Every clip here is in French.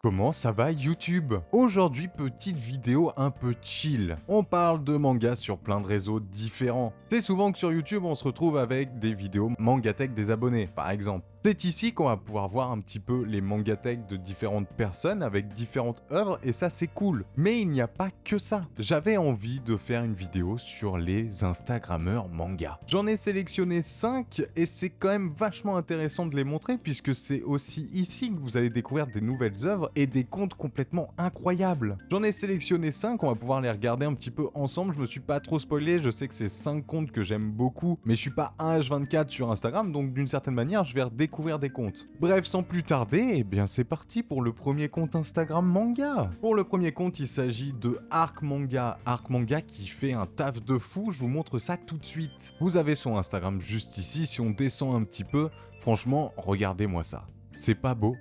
Comment ça va YouTube? Aujourd'hui, petite vidéo un peu chill. On parle de manga sur plein de réseaux différents. C'est souvent que sur YouTube, on se retrouve avec des vidéos Mangatech des abonnés, par exemple. C'est ici qu'on va pouvoir voir un petit peu les Mangatech de différentes personnes avec différentes œuvres et ça c'est cool. Mais il n'y a pas que ça. J'avais envie de faire une vidéo sur les Instagrammeurs manga. J'en ai sélectionné 5 et c'est quand même vachement intéressant de les montrer puisque c'est aussi ici que vous allez découvrir des nouvelles œuvres et des comptes complètement incroyables. J'en ai sélectionné 5, on va pouvoir les regarder un petit peu ensemble. Je me suis pas trop spoilé, je sais que c'est 5 comptes que j'aime beaucoup, mais je suis pas un H24 sur Instagram, donc d'une certaine manière, je vais redécouvrir des comptes. Bref, sans plus tarder, eh bien c'est parti pour le premier compte Instagram manga. Pour le premier compte, il s'agit de Arc Manga. Arc Manga qui fait un taf de fou, je vous montre ça tout de suite. Vous avez son Instagram juste ici, si on descend un petit peu, franchement, regardez-moi ça. C'est pas beau?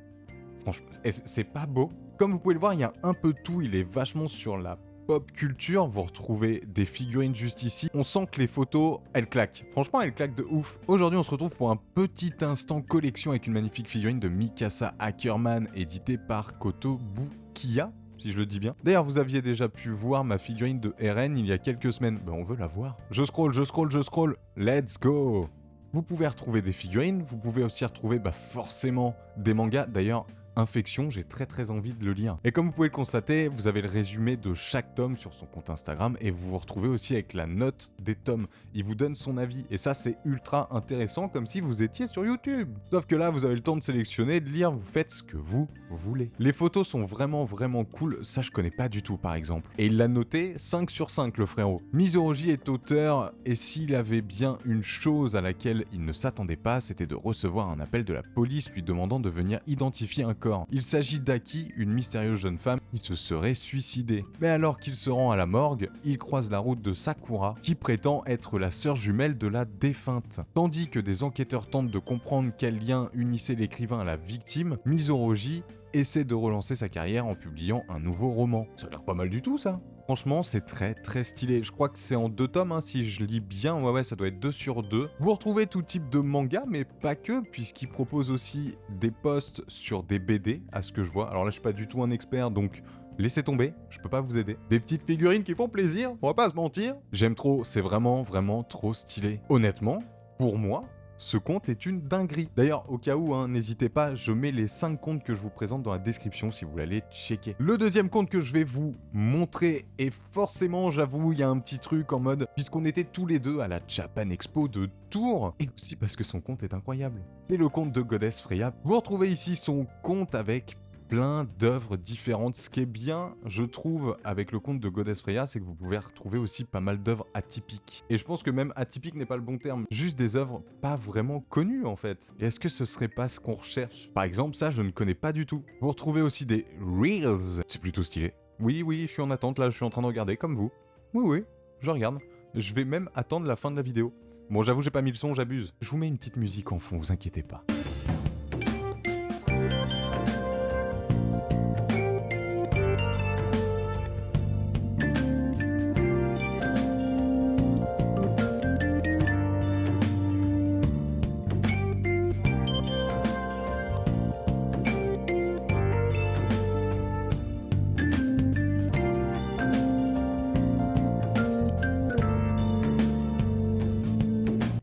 Franchement, c'est pas beau? Comme vous pouvez le voir, il y a un peu de tout, il est vachement sur la pop culture, vous retrouvez des figurines juste ici. On sent que les photos, elles claquent. Franchement, elles claquent de ouf. Aujourd'hui, on se retrouve pour un petit instant collection avec une magnifique figurine de Mikasa Ackerman, éditée par Kotobukiya, si je le dis bien. D'ailleurs, vous aviez déjà pu voir ma figurine de RN il y a quelques semaines. Ben, on veut la voir. Je scroll. Let's go! Vous pouvez retrouver des figurines, vous pouvez aussi retrouver forcément des mangas. D'ailleurs, Infection, j'ai très envie de le lire. Et comme vous pouvez le constater, vous avez le résumé de chaque tome sur son compte Instagram et vous vous retrouvez aussi avec la note des tomes. Il vous donne son avis et ça c'est ultra intéressant comme si vous étiez sur YouTube. Sauf que là vous avez le temps de sélectionner, de lire, vous faites ce que vous voulez. Les photos sont vraiment cool, ça je connais pas du tout par exemple. Et il l'a noté 5 sur 5 le frérot. Mizoji est auteur et s'il avait bien une chose à laquelle il ne s'attendait pas, c'était de recevoir un appel de la police lui demandant de venir identifier un corps. Il s'agit d'Aki, une mystérieuse jeune femme qui se serait suicidée. Mais alors qu'il se rend à la morgue, il croise la route de Sakura, qui prétend être la sœur jumelle de la défunte. Tandis que des enquêteurs tentent de comprendre quel lien unissait l'écrivain à la victime, Mizoji essaie de relancer sa carrière en publiant un nouveau roman. Ça a l'air pas mal du tout ça. Franchement, c'est très stylé. Je crois que c'est en 2 tomes, hein, si je lis bien. Ouais, ça doit être 2 sur 2. Vous retrouvez tout type de manga, mais pas que, puisqu'il propose aussi des posts sur des BD, à ce que je vois. Alors là, je suis pas du tout un expert, donc laissez tomber, je peux pas vous aider. Des petites figurines qui font plaisir, on va pas se mentir. J'aime trop, c'est vraiment trop stylé. Honnêtement, pour moi, ce compte est une dinguerie. D'ailleurs, au cas où, n'hésitez pas, je mets les 5 comptes que je vous présente dans la description si vous voulez aller checker. Le deuxième compte que je vais vous montrer, et forcément, j'avoue, il y a un petit truc en mode, puisqu'on était tous les deux à la Japan Expo de Tours, et aussi parce que son compte est incroyable. C'est le compte de Goddess Freya. Vous retrouvez ici son compte avec plein d'œuvres différentes. Ce qui est bien, je trouve, avec le compte de Goddess Freya, c'est que vous pouvez retrouver aussi pas mal d'œuvres atypiques. Et je pense que même atypique n'est pas le bon terme, juste des œuvres pas vraiment connues en fait. Et est-ce que ce serait pas ce qu'on recherche? Par exemple, ça je ne connais pas du tout. Vous retrouvez aussi des Reels, c'est plutôt stylé. Oui, je suis en attente là, je suis en train de regarder comme vous. Oui, je regarde. Je vais même attendre la fin de la vidéo. Bon, j'avoue, j'ai pas mis le son, j'abuse. Je vous mets une petite musique en fond, vous inquiétez pas.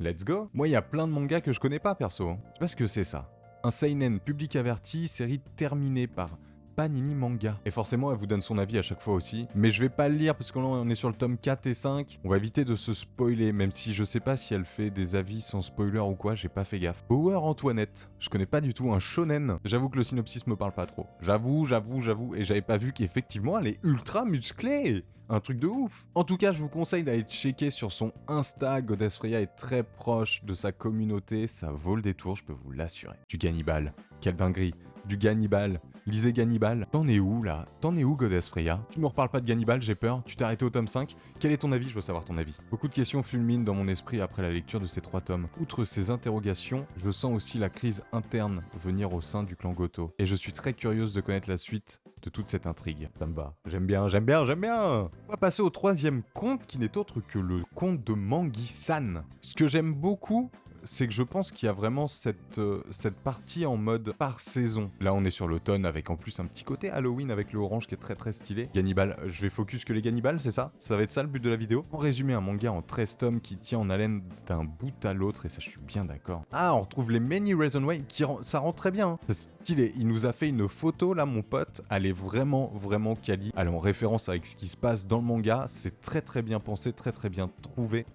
Let's go. Moi, il y a plein de mangas que je connais pas, perso. Je sais pas ce que c'est, ça. Un seinen, public averti, série terminée par Panini Manga. Et forcément, elle vous donne son avis à chaque fois aussi. Mais je vais pas le lire, parce que là, on est sur le tome 4 et 5. On va éviter de se spoiler, même si je sais pas si elle fait des avis sans spoiler ou quoi, j'ai pas fait gaffe. Power Antoinette. Je connais pas du tout un shonen. J'avoue que le synopsis me parle pas trop. J'avoue. Et j'avais pas vu qu'effectivement, elle est ultra musclée. Un truc de ouf. En tout cas, je vous conseille d'aller checker sur son Insta. Goddess Freya est très proche de sa communauté. Ça vaut le détour, je peux vous l'assurer. Du Gannibal. Quelle dinguerie. Du Gannibal. Lisez Gannibal. T'en es où là? T'en es où Goddess Freya? Tu me reparles pas de Gannibal, j'ai peur. Tu t'es arrêté au tome 5. Quel est ton avis? Je veux savoir ton avis. Beaucoup de questions fulminent dans mon esprit après la lecture de ces 3 tomes. Outre ces interrogations, je sens aussi la crise interne venir au sein du clan Goto. Et je suis très curieuse de connaître la suite de toute cette intrigue. Ça me va. J'aime bien. On va passer au 3e conte qui n'est autre que le conte de Mangi-san. Ce que j'aime beaucoup, c'est que je pense qu'il y a vraiment cette partie en mode par saison. Là, on est sur l'automne avec en plus un petit côté Halloween avec le orange qui est très très stylé. Gannibal, je vais focus que les Gannibal, c'est ça? Ça va être ça le but de la vidéo? En résumé, un manga en 13 tomes qui tient en haleine d'un bout à l'autre, et ça, je suis bien d'accord. Ah, on retrouve les Many Reasons Why, ça rend très bien. Hein. C'est stylé. Il nous a fait une photo, là, mon pote. Elle est vraiment, vraiment quali. Elle est en référence avec ce qui se passe dans le manga. C'est très, très bien pensé, très, très bien trouvé.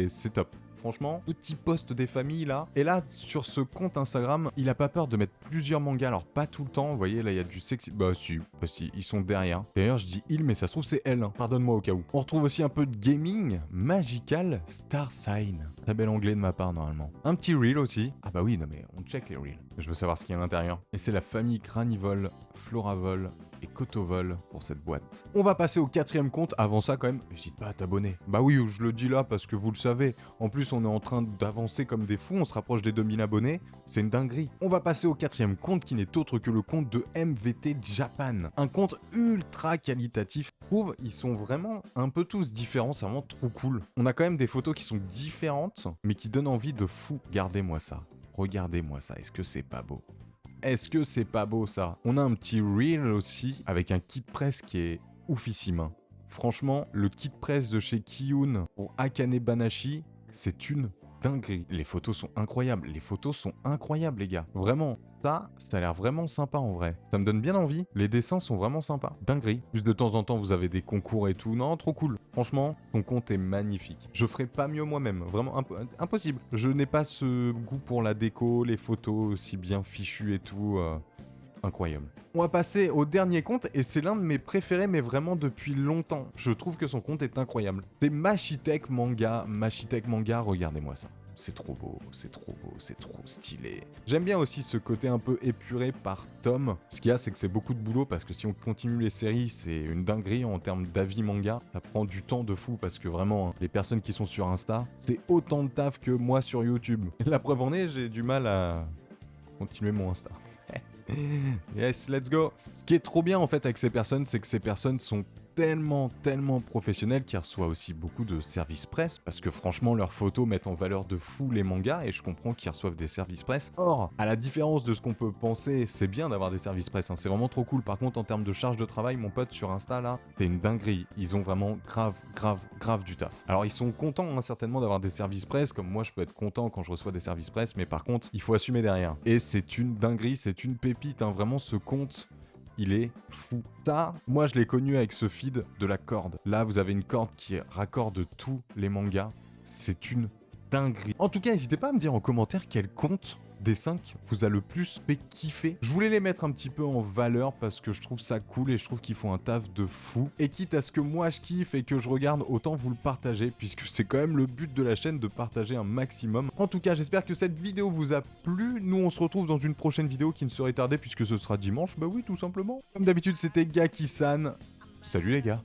C'est top. Franchement, petit post des familles là. Et là, sur ce compte Instagram, il a pas peur de mettre plusieurs mangas. Alors, pas tout le temps. Vous voyez, là, il y a du sexy. Bah, si, ils sont derrière. D'ailleurs, je dis il, mais ça se trouve, c'est elle. Hein. Pardonne-moi au cas où. On retrouve aussi un peu de gaming. Magical Star Sign. Très bel anglais de ma part, normalement. Un petit reel aussi. Ah, bah oui, non, mais on check les reels. Je veux savoir ce qu'il y a à l'intérieur. Et c'est la famille Granivol, Floravol et Cotovol pour cette boîte. On va passer au 4e compte. Avant ça, quand même, n'hésite pas à t'abonner. Bah oui, je le dis là parce que vous le savez. En plus, on est en train d'avancer comme des fous. On se rapproche des 2000 abonnés. C'est une dinguerie. On va passer au 4e compte qui n'est autre que le compte de MVT Japan. Un compte ultra qualitatif. Je trouve, ils sont vraiment un peu tous différents. C'est vraiment trop cool. On a quand même des photos qui sont différentes, mais qui donnent envie de fou. Regardez-moi ça. Regardez-moi ça. Est-ce que c'est pas beau? Est-ce que c'est pas beau ça? On a un petit reel aussi avec un kit presse qui est oufissime. Hein. Franchement, le kit presse de chez Kiyun pour Akane Banashi, c'est une dinguerie. Les photos sont incroyables. Les photos sont incroyables, les gars. Vraiment, ça a l'air vraiment sympa en vrai. Ça me donne bien envie. Les dessins sont vraiment sympas. Dinguerie. Plus de temps en temps, vous avez des concours et tout. Non, trop cool. Franchement, ton compte est magnifique. Je ferai pas mieux moi-même. Vraiment impossible. Je n'ai pas ce goût pour la déco, les photos aussi bien fichues et tout. Incroyable. On va passer au dernier compte et c'est l'un de mes préférés mais vraiment depuis longtemps. Je trouve que son compte est incroyable. C'est Mashitech Manga. Mashitech Manga, regardez-moi ça. C'est trop beau, c'est trop beau, c'est trop stylé. J'aime bien aussi ce côté un peu épuré par tome. Ce qu'il y a, c'est que c'est beaucoup de boulot parce que si on continue les séries, c'est une dinguerie en termes d'avis manga. Ça prend du temps de fou parce que vraiment, les personnes qui sont sur Insta, c'est autant de taf que moi sur YouTube. La preuve en est, j'ai du mal à continuer mon Insta. Yes, let's go. Ce qui est trop bien en fait avec ces personnes, c'est que ces personnes sont tellement professionnelles qu'ils reçoivent aussi beaucoup de services presse parce que franchement leurs photos mettent en valeur de fou les mangas et je comprends qu'ils reçoivent des services presse. Or, à la différence de ce qu'on peut penser, c'est bien d'avoir des services presse, hein, c'est vraiment trop cool. Par contre, en termes de charge de travail, mon pote sur Insta là, c'est une dinguerie. Ils ont vraiment grave du taf. Alors ils sont contents hein, certainement d'avoir des services presse, comme moi je peux être content quand je reçois des services presse, mais par contre, il faut assumer derrière. Et c'est une dinguerie, c'est une pépite, hein, vraiment ce compte. Il est fou. Ça, moi je l'ai connu avec ce feed de la corde. Là, vous avez une corde qui raccorde tous les mangas. C'est une dinguerie. En tout cas, n'hésitez pas à me dire en commentaire quel compte des 5 vous a le plus fait kiffer. Je voulais les mettre un petit peu en valeur parce que je trouve ça cool et je trouve qu'ils font un taf de fou. Et quitte à ce que moi je kiffe et que je regarde, autant vous le partager puisque c'est quand même le but de la chaîne de partager un maximum. En tout cas, j'espère que cette vidéo vous a plu. Nous, on se retrouve dans une prochaine vidéo qui ne serait tardée puisque ce sera dimanche. Bah oui, tout simplement. Comme d'habitude, c'était Gaki-san. Salut les gars.